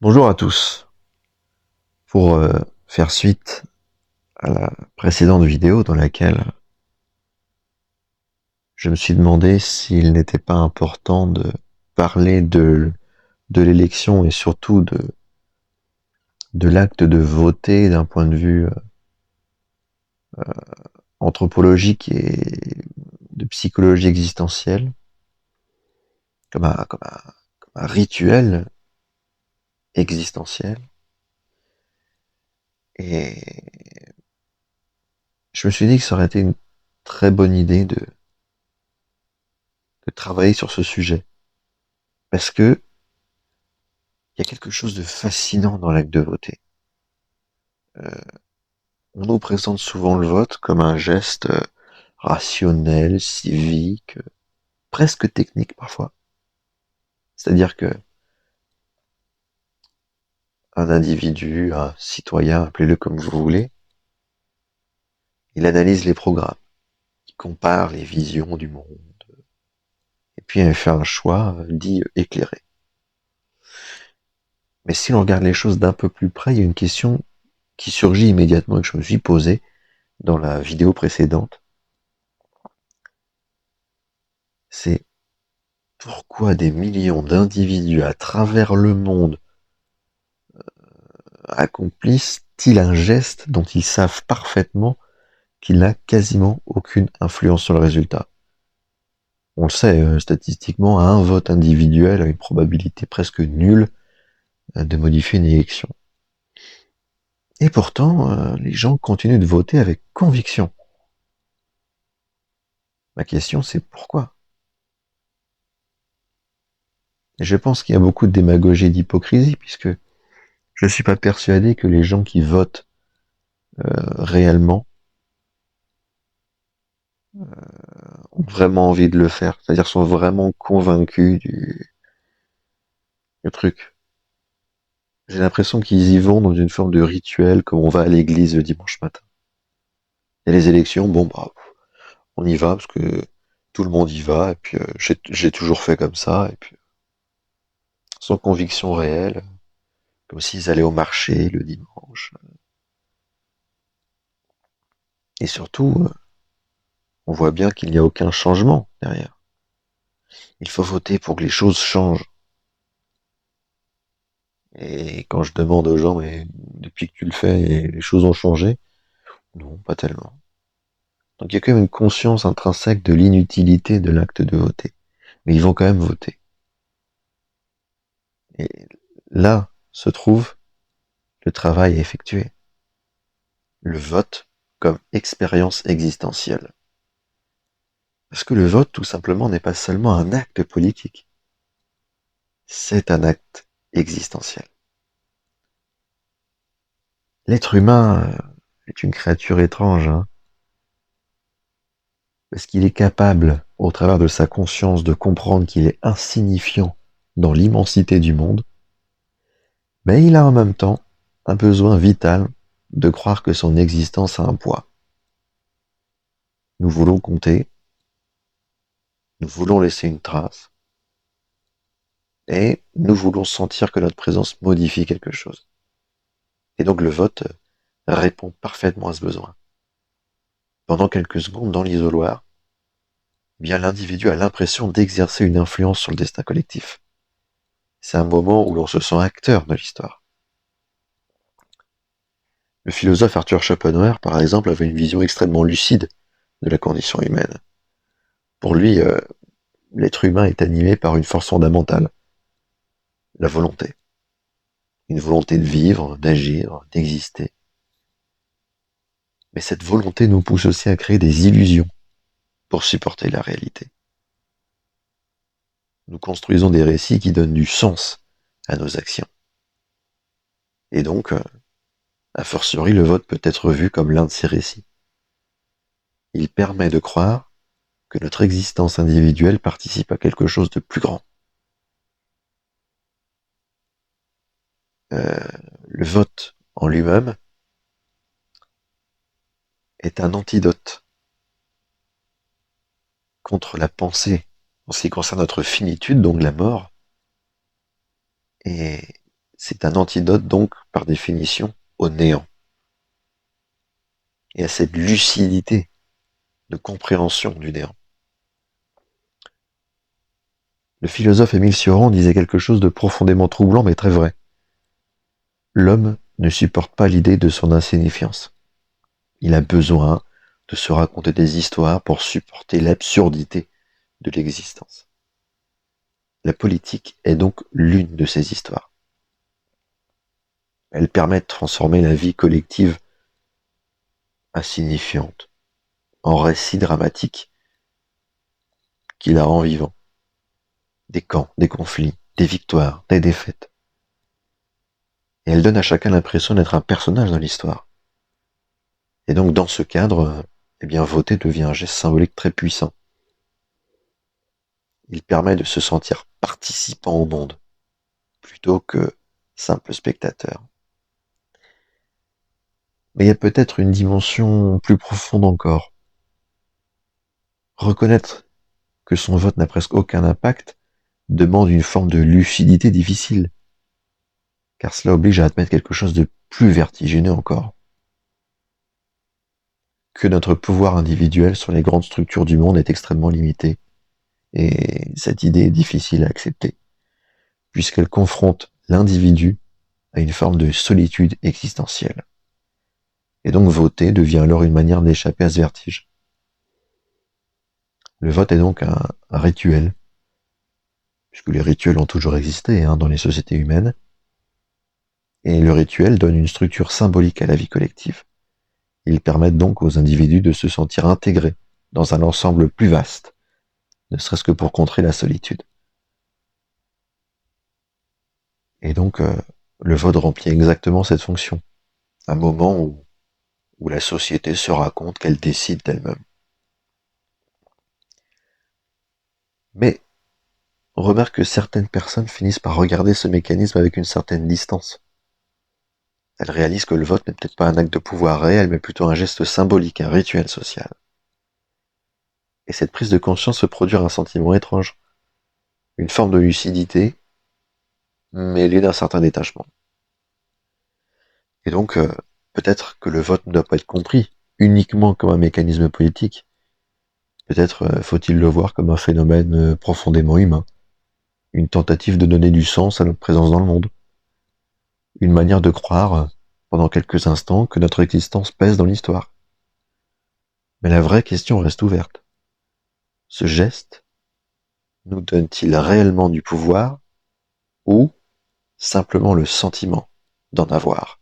Bonjour à tous. Pour faire suite à la précédente vidéo dans laquelle je me suis demandé s'il n'était pas important de parler de l'élection et surtout de l'acte de voter d'un point de vue anthropologique et de psychologie existentielle, comme un rituel existentiel. Et je me suis dit que ça aurait été une très bonne idée de travailler sur ce sujet. Parce que il y a quelque chose de fascinant dans l'acte de voter. On nous présente souvent le vote comme un geste rationnel, civique, presque technique parfois. C'est-à-dire que un individu, un citoyen, appelez-le comme vous voulez, il analyse les programmes, il compare les visions du monde, et puis il fait un choix dit éclairé. Mais si l'on regarde les choses d'un peu plus près, il y a une question qui surgit immédiatement et que je me suis posée dans la vidéo précédente. C'est pourquoi des millions d'individus à travers le monde accomplissent-ils un geste dont ils savent parfaitement qu'il n'a quasiment aucune influence sur le résultat? On le sait, statistiquement, un vote individuel a une probabilité presque nulle de modifier une élection. Et pourtant, les gens continuent de voter avec conviction. Ma question, c'est pourquoi? Et je pense qu'il y a beaucoup de démagogie et d'hypocrisie, puisque je ne suis pas persuadé que les gens qui votent réellement ont vraiment envie de le faire, c'est-à-dire sont vraiment convaincus du truc. J'ai l'impression qu'ils y vont dans une forme de rituel, comme on va à l'église le dimanche matin. Et les élections, bon bah, on y va parce que tout le monde y va, et puis j'ai toujours fait comme ça, et puis sans conviction réelle, comme s'ils allaient au marché le dimanche. Et surtout, on voit bien qu'il n'y a aucun changement derrière. Il faut voter pour que les choses changent. Et quand je demande aux gens, mais depuis que tu le fais, les choses ont changé? Non, pas tellement. Donc il y a quand même une conscience intrinsèque de l'inutilité de l'acte de voter. Mais ils vont quand même voter. Et là se trouve le travail à effectuer. Le vote comme expérience existentielle. Parce que le vote, tout simplement, n'est pas seulement un acte politique. C'est un acte existentiel. L'être humain est une créature étrange, hein, parce qu'il est capable, au travers de sa conscience, de comprendre qu'il est insignifiant dans l'immensité du monde, mais il a en même temps un besoin vital de croire que son existence a un poids. Nous voulons compter, nous voulons laisser une trace, et nous voulons sentir que notre présence modifie quelque chose. Et donc le vote répond parfaitement à ce besoin. Pendant quelques secondes, dans l'isoloir, bien l'individu a l'impression d'exercer une influence sur le destin collectif. C'est un moment où l'on se sent acteur de l'histoire. Le philosophe Arthur Schopenhauer, par exemple, avait une vision extrêmement lucide de la condition humaine. Pour lui, l'être humain est animé par une force fondamentale, la volonté. Une volonté de vivre, d'agir, d'exister. Mais cette volonté nous pousse aussi à créer des illusions pour supporter la réalité. Nous construisons des récits qui donnent du sens à nos actions. Et donc, a fortiori, le vote peut être vu comme l'un de ces récits. Il permet de croire que notre existence individuelle participe à quelque chose de plus grand. Euh, le vote en lui-même est un antidote contre la pensée en ce qui concerne notre finitude, donc la mort, et C'est un antidote donc, par définition, au néant. Et à cette lucidité de compréhension du néant. Le philosophe Émile Cioran disait quelque chose de profondément troublant mais très vrai. L'homme ne supporte pas l'idée de son insignifiance. Il a besoin de se raconter des histoires pour supporter l'absurdité de l'existence. La politique est donc l'une de ces histoires. Elle permet de transformer la vie collective insignifiante en récit dramatique qui la rend vivant. Des camps, des conflits, des victoires, des défaites. Et elle donne à chacun l'impression d'être un personnage dans l'histoire. Et donc dans ce cadre, eh bien voter devient un geste symbolique très puissant. Il permet de se sentir participant au monde, plutôt que simple spectateur. Mais il y a peut-être une dimension plus profonde encore. Reconnaître que son vote n'a presque aucun impact demande une forme de lucidité difficile, car cela oblige à admettre quelque chose de plus vertigineux encore. Que notre pouvoir individuel sur les grandes structures du monde est extrêmement limité, et cette idée est difficile à accepter, puisqu'elle confronte l'individu à une forme de solitude existentielle. Et donc voter devient alors une manière d'échapper à ce vertige. Le vote est donc un rituel, puisque les rituels ont toujours existé dans les sociétés humaines, et le rituel donne une structure symbolique à la vie collective. Ils permettent donc aux individus de se sentir intégrés dans un ensemble plus vaste, ne serait-ce que pour contrer la solitude. Et donc, le vote remplit exactement cette fonction, un moment où la société se raconte qu'elle décide d'elle-même. Mais on remarque que certaines personnes finissent par regarder ce mécanisme avec une certaine distance. Elles réalisent que le vote n'est peut-être pas un acte de pouvoir réel, mais plutôt un geste symbolique, un rituel social. Et cette prise de conscience peut produire un sentiment étrange, une forme de lucidité, mêlée d'un certain détachement. Et donc, peut-être que le vote ne doit pas être compris uniquement comme un mécanisme politique. Peut-être faut-il le voir comme un phénomène profondément humain, une tentative de donner du sens à notre présence dans le monde, une manière de croire, pendant quelques instants, que notre existence pèse dans l'histoire. Mais la vraie question reste ouverte. Ce geste nous donne-t-il réellement du pouvoir ou simplement le sentiment d'en avoir ?